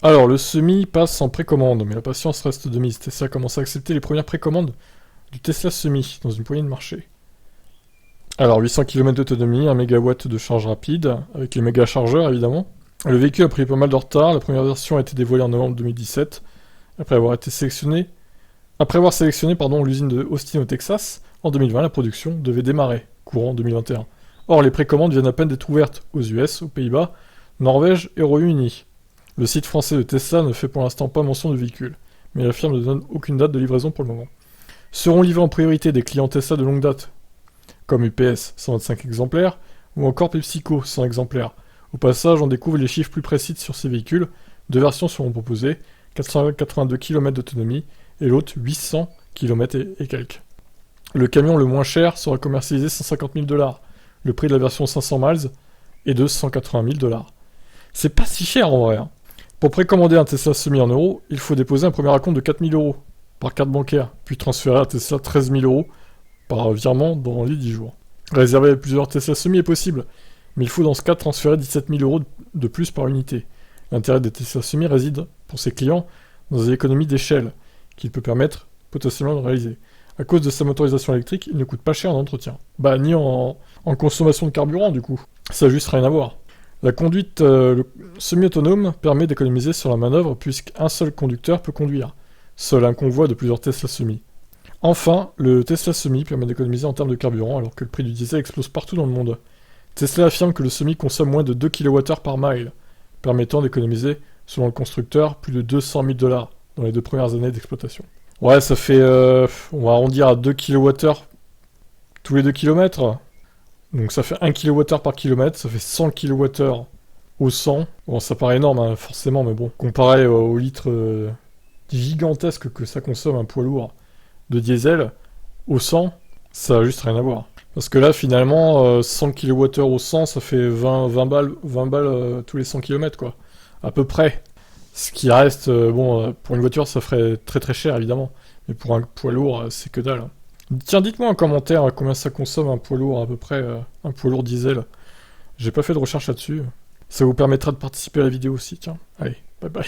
Alors, le semi passe en précommande, mais la patience reste de mise. Tesla commence à accepter les premières précommandes du Tesla Semi dans une poignée de marché. Alors, 800 km d'autonomie, 1 MW de charge rapide, avec les méga chargeurs évidemment. Le véhicule a pris pas mal de retard, la première version a été dévoilée en novembre 2017, après avoir sélectionné l'usine de Austin au Texas. En 2020, la production devait démarrer, courant 2021. Or, les précommandes viennent à peine d'être ouvertes aux US, aux Pays-Bas, Norvège et Royaume-Uni. Le site français de Tesla ne fait pour l'instant pas mention du véhicule, mais la firme ne donne aucune date de livraison pour le moment. Seront livrés en priorité des clients Tesla de longue date, comme UPS, 125 exemplaires, ou encore PepsiCo, 100 exemplaires. Au passage, on découvre les chiffres plus précis sur ces véhicules. Deux versions seront proposées, 482 km d'autonomie, et l'autre 800 km et quelques. Le camion le moins cher sera commercialisé 150 000 $. Le prix de la version 500 miles est de 180 000 $. C'est pas si cher en vrai, hein. Pour précommander un Tesla Semi en euros, il faut déposer un premier acompte de 4 000 € par carte bancaire, puis transférer à Tesla 13 000 € par virement dans les 10 jours. Réserver plusieurs Tesla Semi est possible, mais il faut dans ce cas transférer 17 000 € de plus par unité. L'intérêt des Tesla Semi réside, pour ses clients, dans les économies d'échelle qu'il peut permettre potentiellement de réaliser. À cause de sa motorisation électrique, il ne coûte pas cher en entretien. Ni en consommation de carburant du coup. Ça n'a juste rien à voir. La conduite semi-autonome permet d'économiser sur la manœuvre puisqu'un seul conducteur peut conduire. Seul un convoi de plusieurs Tesla Semi. Enfin, le Tesla Semi permet d'économiser en termes de carburant alors que le prix du diesel explose partout dans le monde. Tesla affirme que le Semi consomme moins de 2 kWh par mile, permettant d'économiser, selon le constructeur, plus de 200 000 $ dans les 2 premières années d'exploitation. Ouais, ça fait, on va arrondir à 2 kWh tous les 2 km. Donc ça fait 1 kWh par kilomètre, ça fait 100 kWh au 100. Bon, ça paraît énorme, hein, forcément, mais bon, comparé au litre gigantesque que ça consomme un poids lourd de diesel, au 100, ça a juste rien à voir. Parce que là, finalement, 100 kWh au 100, ça fait 20 balles, tous les 100 km, quoi. À peu près. Ce qui reste, pour une voiture, ça ferait très très cher, évidemment. Mais pour un poids lourd, c'est que dalle. Tiens, dites-moi en commentaire combien ça consomme un poids lourd, à peu près, un poids lourd diesel. J'ai pas fait de recherche là-dessus. Ça vous permettra de participer à la vidéo aussi, tiens. Allez, bye bye.